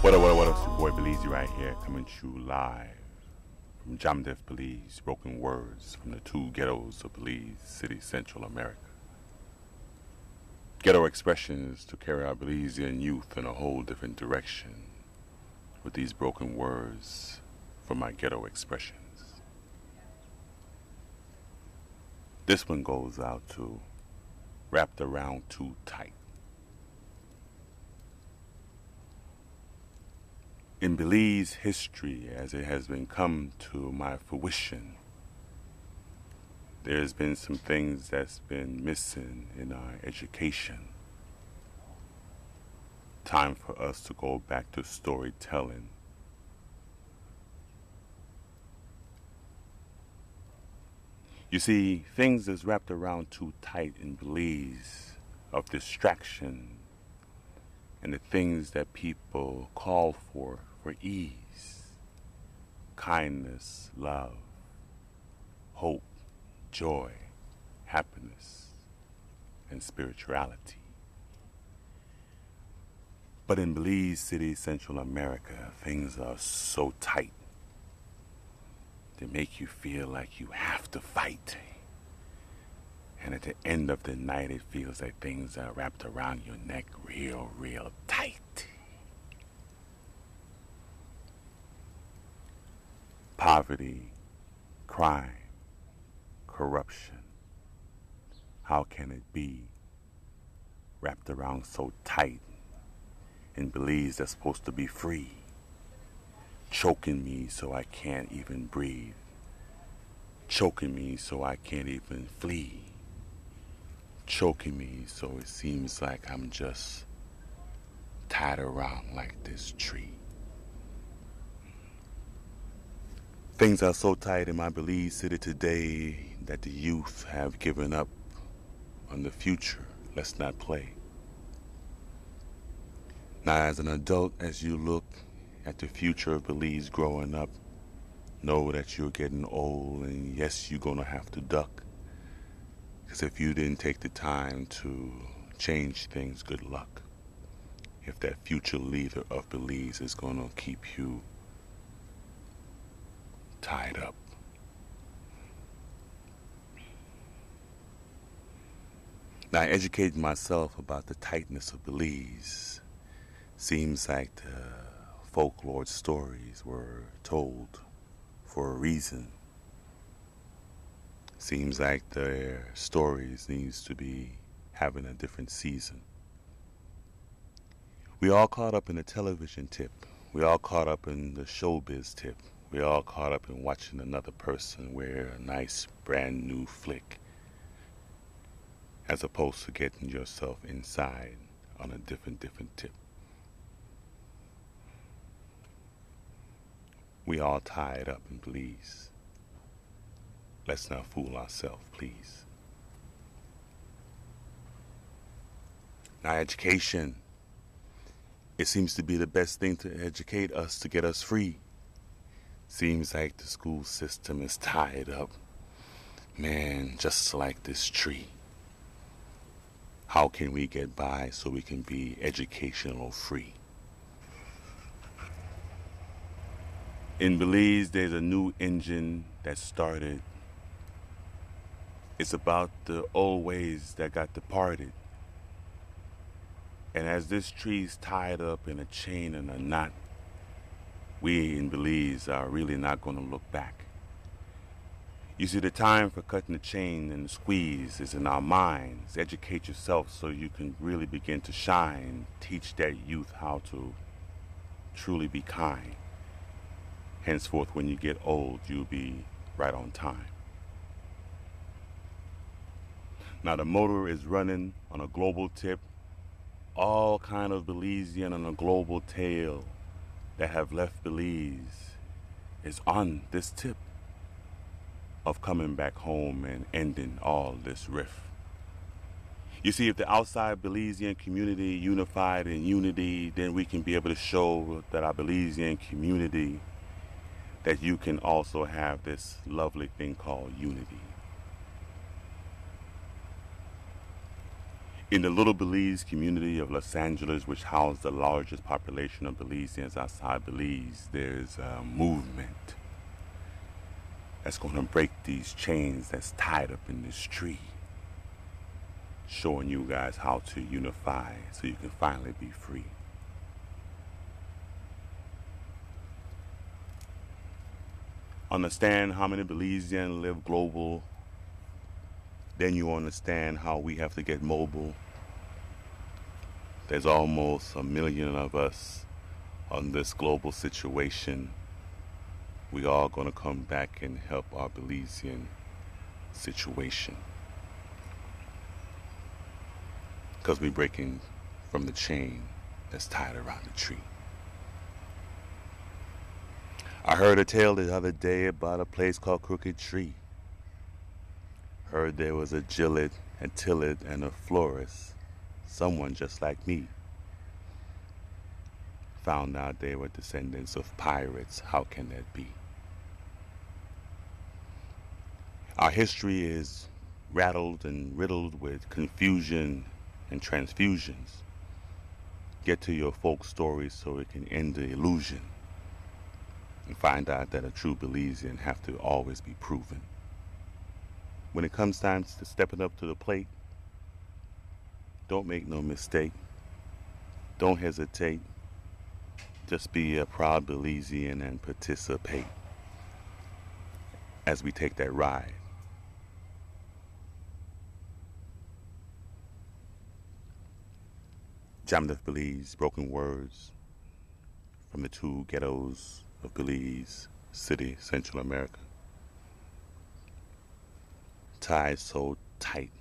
What up, it's your boy Belize right here, coming to you live from Jamm, Deff, Belize. Broken words from the two ghettos of Belize City, Central America. Ghetto expressions to carry our Belizean youth in a whole different direction with these broken words from my ghetto expressions. This one goes out to wrapped around too tight. In Belize history, as it has been come to my fruition, there's been some things that's been missing in our education. Time for us to go back to storytelling. You see, things that's wrapped around too tight in Belize of distraction and the things that people call for ease, kindness, love, hope, joy, happiness, and spirituality. But in Belize City, Central America, things are so tight. They make you feel like you have to fight. And at the end of the night, it feels like things are wrapped around your neck real, real tight. Poverty, crime, corruption. How can it be wrapped around so tight in Belize that's supposed to be free? Choking me so I can't even breathe. Choking me so I can't even flee. Choking me so it seems like I'm just tied around like this tree. Things are so tight in my Belize City today that the youth have given up on the future. Let's not play. Now, as an adult, as you look at the future of Belize growing up, know that you're getting old, and yes, you're gonna have to duck. Because if you didn't take the time to change things, good luck. If that future leader of Belize is gonna keep you tied up. Now, I educated myself about the tightness of Belize. Seems like the folklore stories were told for a reason. Seems like their stories needs to be having a different season. We all caught up in the television tip. We all caught up in the showbiz tip. We all caught up in watching another person wear a nice brand new flick, as opposed to getting yourself inside on a different tip. We all tied up in Belize. Let's not fool ourselves, please. Now, education, it seems to be the best thing to educate us, to get us free. Seems like the school system is tied up, man, just like this tree. How can we get by so we can be educational free? In Belize, there's a new engine that started. It's about the old ways that got departed. And as this tree's tied up in a chain and a knot, we in Belize are really not going to look back. You see, the time for cutting the chain and the squeeze is in our minds. Educate yourself so you can really begin to shine. Teach that youth how to truly be kind. Henceforth, when you get old, you'll be right on time. Now, the motor is running on a global tip. All kind of Belizean on a global tail that have left Belize is on this tip of coming back home and ending all this rift. You see, if the outside Belizean community unified in unity, then we can be able to show that our Belizean community that you can also have this lovely thing called unity. In the little Belize community of Los Angeles, which houses the largest population of Belizeans outside Belize, there's a movement that's going to break these chains that's tied up in this tree, showing you guys how to unify so you can finally be free. Understand how many Belizeans live global, then you understand how we have to get mobile. There's almost 1 million of us on this global situation. We all going to come back and help our Belizean situation, because we're breaking from the chain that's tied around the tree. I heard a tale the other day about a place called Crooked Tree. Heard there was a Gillett and Tillet and a florist, someone just like me. Found out they were descendants of pirates. How can that be? Our history is rattled and riddled with confusion and transfusions. Get to your folk stories so it can end the illusion, and find out that a true Belizean have to always be proven. When it comes time to stepping up to the plate, don't make no mistake. Don't hesitate. Just be a proud Belizean and participate as we take that ride. Jamm, Deff, Belize, broken words from the two ghettos of Belize City, Central America. Tied so tight